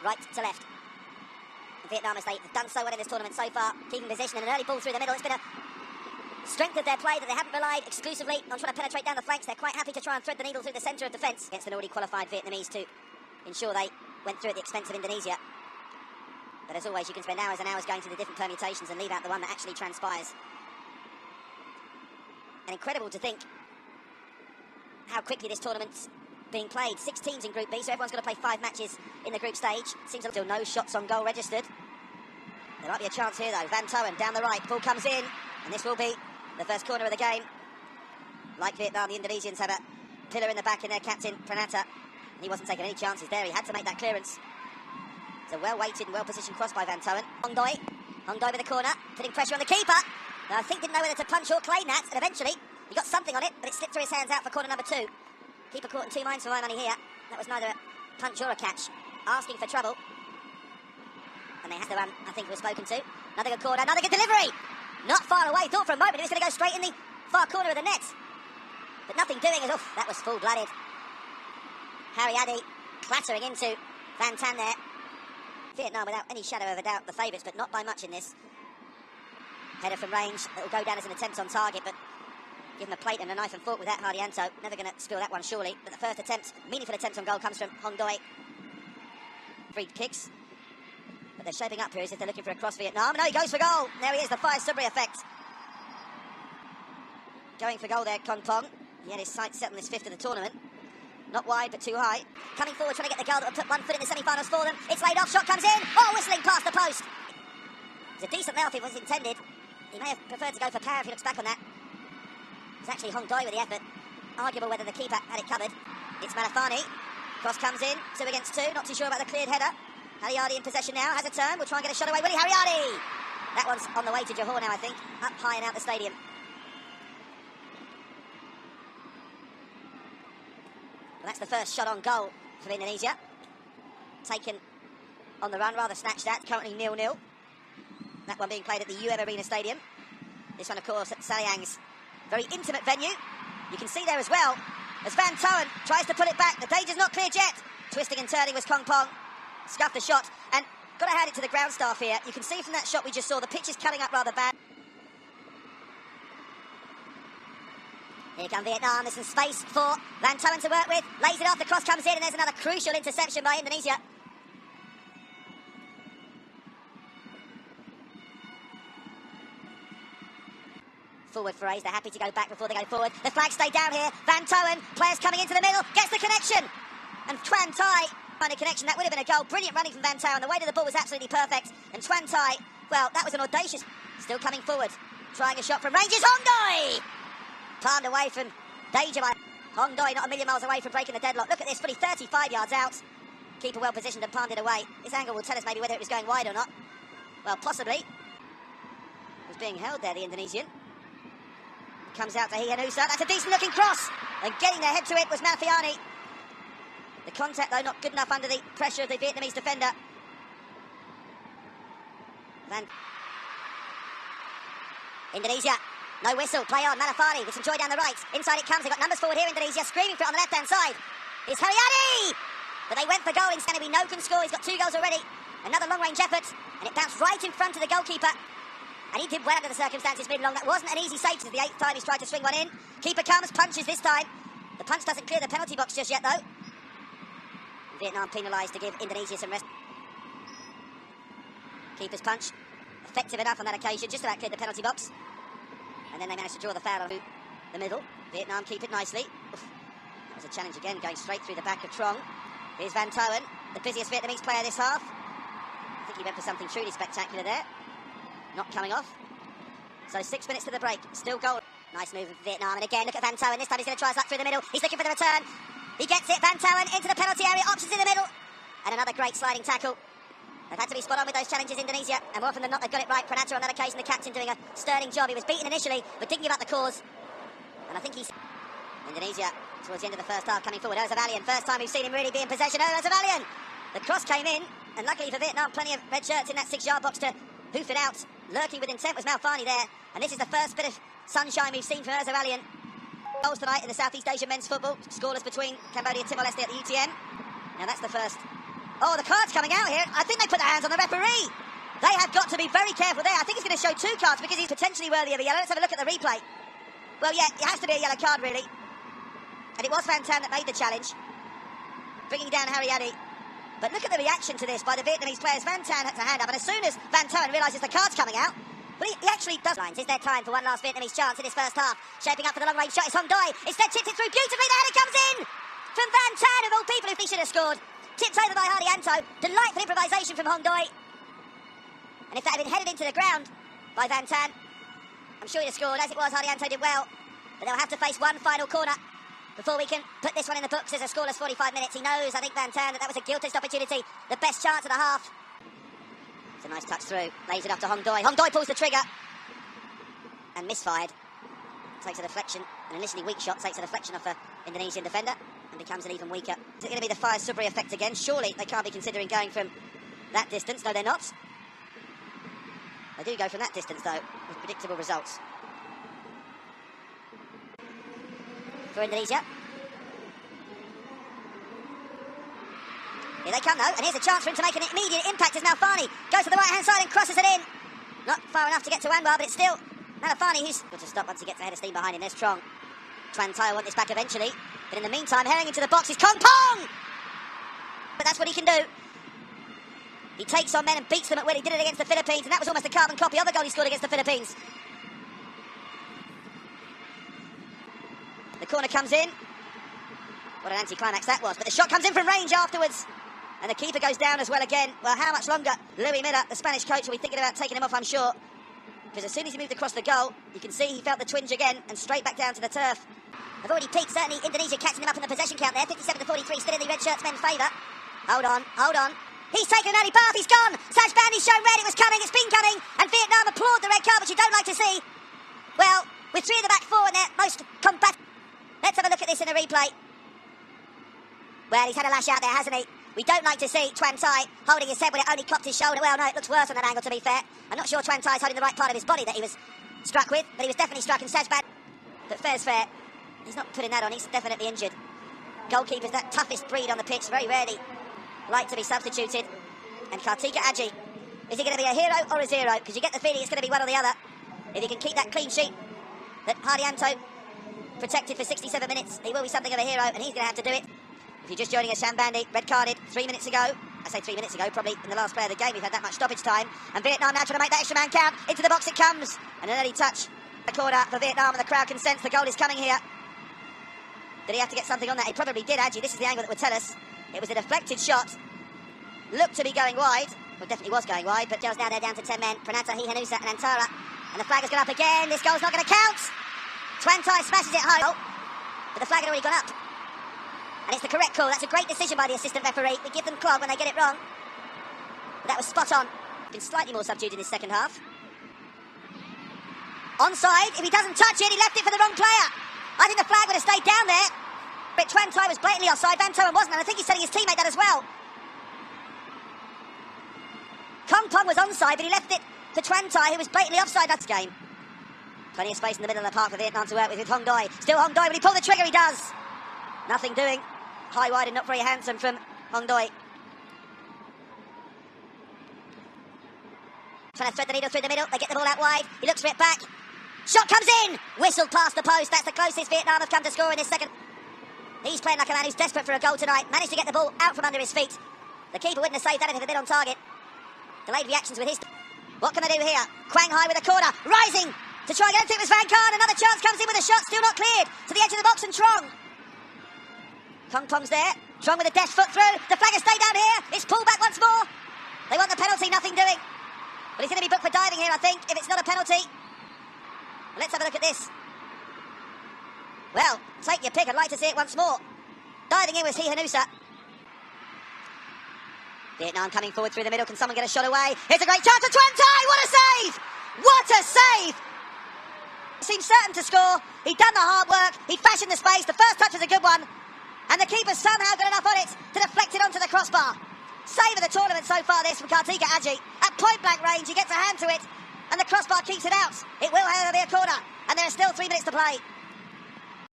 right to left. Vietnam, as they've done so well in this tournament so far, keeping position and an early ball through the middle. It's been a strength of their play that they haven't relied exclusively on trying to penetrate down the flanks. They're quite happy to try and thread the needle through the centre of defence against an already qualified Vietnamese to ensure they went through at the expense of Indonesia. But as always, you can spend hours and hours going through the different permutations and leave out the one that actually transpires. And incredible to think how quickly this tournament's being played. 6 teams in Group B, so everyone's going to play 5 matches in the group stage. Seems still no shots on goal registered. There might be a chance here though. Van Toen down the right, ball comes in, and this will be the first corner of the game. Like Vietnam, the Indonesians have a pillar in the back in their captain, Pranata, and he wasn't taking any chances there. He had to make that clearance. It's a well-weighted and well-positioned cross by Van Toen. Hong Doi with the corner, putting pressure on the keeper. I think didn't know whether to punch or claim that, and eventually he got something on it, but it slipped through his hands out for corner number 2. Keeper caught in 2 minds for my money here. That was neither a punch or a catch. Asking for trouble. And they had the run, I think, was spoken to. Another good corner, another good delivery. Not far away. Thought for a moment it was going to go straight in the far corner of the net. But nothing doing it. Oof, that was full-blooded. Harry Addy clattering into Van Tan there. Vietnam, without any shadow of a doubt, the favourites, but not by much in this. Header from range that will go down as an attempt on target, but give him a plate and a knife and fork with that, Hardianto. Never going to spill that one, surely. But the first attempt, meaningful attempt on goal, comes from Hong Doi. Free kicks. But they're shaping up here as if they're looking for a cross Vietnam. No, he goes for goal. There he is, the Fire Sudbury effect. Going for goal there, Kong Pong. He had his sights set on this 5th of the tournament. Not wide, but too high. Coming forward, trying to get the goal that will put 1 foot in the semi-finals for them. It's laid off, shot comes in. Oh, whistling past the post. It's a decent layoff if it was intended. He may have preferred to go for power if he looks back on that. It's actually Hong Doi with the effort. Arguable whether the keeper had it covered. It's Malafani. Cross comes in, 2 against 2. Not too sure about the cleared header. Hariardi in possession now, has a turn. We'll try and get a shot away. Willie Hariardi! That one's on the way to Johor now, I think. Up high and out the stadium. Well, that's the first shot on goal for Indonesia. Taken on the run, rather snatched at. Currently 0-0. That one being played at the UM Arena Stadium. This one, of course, at Saliang's very intimate venue. You can see there as well, as Van Toen tries to pull it back. The danger's not cleared yet. Twisting and turning was Kong Pong. Scuffed the shot, and got to hand it to the ground staff here. You can see from that shot we just saw, the pitch is cutting up rather bad. Here come Vietnam, there's some space for Van Toen to work with. Lays it off, the cross comes in, and there's another crucial interception by Indonesia. Forward for A's, they're happy to go back before they go forward. The flags stay down here. Van Toen, players coming into the middle, gets the connection. And Twan Tai find a connection, that would have been a goal. Brilliant running from Van Toen, the weight of the ball was absolutely perfect. And Twan Tai, well, that was an audacious, still coming forward. Trying a shot from Rangers, Hong Doi! Palmed away from danger by Hong Doi, not a million miles away from breaking the deadlock. Look at this, fully 35 yards out. Keeper well positioned and palmed it away. This angle will tell us maybe whether it was going wide or not. Well, possibly. Was being held there, the Indonesian. Comes out to Hianusa. That's a decent looking cross. And getting their head to it was Malfiani. The contact, though, not good enough under the pressure of the Vietnamese defender. Indonesia. No whistle. Play on. Malafani with some joy down the right. Inside it comes. They've got numbers forward here. Indonesia screaming for it on the left-hand side. It's Haryadi! But they went for goal instead. No can score. He's got 2 goals already. Another long-range effort. And it bounced right in front of the goalkeeper. And he did well under the circumstances mid-long. That wasn't an easy save. This is the 8th time he's tried to swing one in. Keeper comes, punches this time. The punch doesn't clear the penalty box just yet, though. Vietnam penalised to give Indonesia some rest. Keeper's punch. Effective enough on that occasion. Just about cleared the penalty box. And then they managed to draw the foul on the middle. Vietnam keep it nicely. Oof. That was a challenge again, going straight through the back of Trong. Here's Van Toen, the busiest Vietnamese player this half. I think he went for something truly spectacular there. Not coming off. So 6 minutes to the break. Still goal. Nice move of Vietnam. And again, look at Van Toen. This time he's going to try his luck through the middle. He's looking for the return. He gets it. Van Toen into the penalty area. Options in the middle. And another great sliding tackle. They've had to be spot on with those challenges, Indonesia. And more often than not, they've got it right. Pranata on that occasion, the captain, doing a sterling job. He was beaten initially, but thinking about the cause. And I think he's... Indonesia, towards the end of the first half, coming forward. Ozavalian. First time we've seen him really be in possession. Ozavalian. The cross came in. And luckily for Vietnam, plenty of red shirts in that 6-yard box to hoof it out. Lurking with intent was Malfani there. And this is the first bit of sunshine we've seen from Ozavalian. Goals tonight in the Southeast Asian men's football. Scoreless between Cambodia and Timor-Leste at the UTM. Now that's the first Oh, the card's coming out here. I think they put their hands on the referee. They have got to be very careful there. I think he's going to show 2 cards because he's potentially worthy of a yellow. Let's have a look at the replay. Well, yeah, it has to be a yellow card, really. And it was Van Tan that made the challenge, bringing down Harry Addy. But look at the reaction to this by the Vietnamese players. Van Tan had to hand up, and as soon as Van Tan realises the card's coming out, well, he actually does. Is there time for one last Vietnamese chance in his first half? Shaping up for the long-range shot is Hong Doi. Instead tipped it through beautifully. The header comes in from Van Tan, of all people who he should have scored. Tipped over by Hardianto. Delightful improvisation from Hong Doi. And if that had been headed into the ground by Van Tan, I'm sure he'd have scored. As it was, Hardianto did well. But they'll have to face one final corner before we can put this one in the books as a scoreless 45 minutes. He knows, I think, Van Tan, that was a guiltless opportunity. The best chance of the half. It's a nice touch through. Lays it up to Hong Doi. Hong Doi pulls the trigger. And misfired. Takes a deflection. An initially weak shot takes a deflection off an Indonesian defender and becomes an even weaker. Is it going to be the Fire Subri effect again? Surely they can't be considering going from that distance. No, they're not. They do go from that distance, though, with predictable results. For Indonesia. Here they come, though, and here's a chance for him to make an immediate impact as Malfani goes to the right-hand side and crosses it in. Not far enough to get to Anwar, but it's still Malfani who's got to stop once he gets ahead of steam behind him. There's Trong. Tuan Tai want this back eventually, but in the meantime, herring into the box is Kong Pong! But that's what he can do. He takes on men and beats them at will. He did it against the Philippines, and that was almost a carbon copy of the goal he scored against the Philippines. The corner comes in. What an anticlimax that was. But the shot comes in from range afterwards. And the keeper goes down as well again. Well, how much longer Louis Miller, the Spanish coach, will be thinking about taking him off, I'm sure. Because as soon as he moved across the goal, you can see he felt the twinge again and straight back down to the turf. They've already peaked, certainly. Indonesia catching him up in the possession count there. 57-43, still in the red shirts' men's favour. Hold on, hold on. He's taken an early bath, he's gone. Saj Bandy's shown red, it was coming, it's been coming. And Vietnam applaud the red card, which you don't like to see. Well, with 3 in the back 4 and they're most combative. Let's have a look at this in the replay. Well, he's had a lash out there, hasn't he? We don't like to see Tuan Tai holding his head when it only clopped his shoulder. Well, no, it looks worse on that angle, to be fair. I'm not sure Tuan Tai's holding the right part of his body that he was struck with, but he was definitely struck, and Saj Bandy. But fair's fair. He's not putting that on, he's definitely injured. Goalkeeper's that toughest breed on the pitch, very rarely like to be substituted. And Kartika Aji, is he going to be a hero or a zero? Because you get the feeling it's going to be one or the other. If he can keep that clean sheet that Hardianto protected for 67 minutes, he will be something of a hero, and he's going to have to do it. If you're just joining us, Sham Bandy, red carded 3 minutes ago. I say 3 minutes ago, probably in the last play of the game. We've had that much stoppage time. And Vietnam now trying to make that extra man count. Into the box it comes. And an early touch. The corner for Vietnam, and the crowd can sense the goal is coming here. Did he have to get something on that? He probably did, Aji. This is the angle that would tell us. It was a deflected shot. Looked to be going wide. Well, definitely was going wide, but just now they're down to 10 men. Pranata, Hihanusa and Antara. And the flag has gone up again. This goal's not going to count. Tuan Tai smashes it home. But the flag had already gone up. And it's the correct call. That's a great decision by the assistant referee. We give them clog when they get it wrong. But that was spot on. Been slightly more subdued in his second half. Onside. If he doesn't touch it, he left it for the wrong player. I think the flag would have stayed down there. But Tuan Tai was blatantly offside. Van Toen wasn't, and I think he's telling his teammate that as well. Kong Pong was onside, but he left it for Tuan Tai, who was blatantly offside that game. Plenty of space in the middle of the park for Vietnam to work with Hong Doi. Still Hong Doi, when he pulled the trigger, he does. Nothing doing. High, wide, and not very handsome from Hong Doi. Trying to thread the needle through the middle. They get the ball out wide. He looks for it back. Shot comes in. Whistled past the post. That's the closest Vietnam have come to score in this second. He's playing like a man who's desperate for a goal tonight. Managed to get the ball out from under his feet. The keeper wouldn't have saved that if it had been on target. Delayed reactions with his... What can they do here? Quang Hai with a corner. Rising to try and get it. It was Van Khan. Another chance comes in with a shot. Still not cleared. To the edge of the box and Trong. Kong Pong's there. Trong with a deft foot through. The flag has stayed down here. It's pulled back once more. They want the penalty. Nothing doing. But he's going to be booked for diving here, I think, if it's not a penalty. Let's have a look at this. Well, take your pick. I'd like to see it once more. Diving in was Hihanusa. Vietnam coming forward through the middle. Can someone get a shot away? Here's a great chance for Tuan Tai. What a save! What a save! Seemed certain to score. He'd done the hard work. He'd fashioned the space. The first touch was a good one. And the keeper somehow got enough on it to deflect it onto the crossbar. Save of the tournament so far, this from Kartika Aji. At point-blank range, he gets a hand to it. And the crossbar keeps it out. It will, however, be a corner. And there are still 3 minutes to play.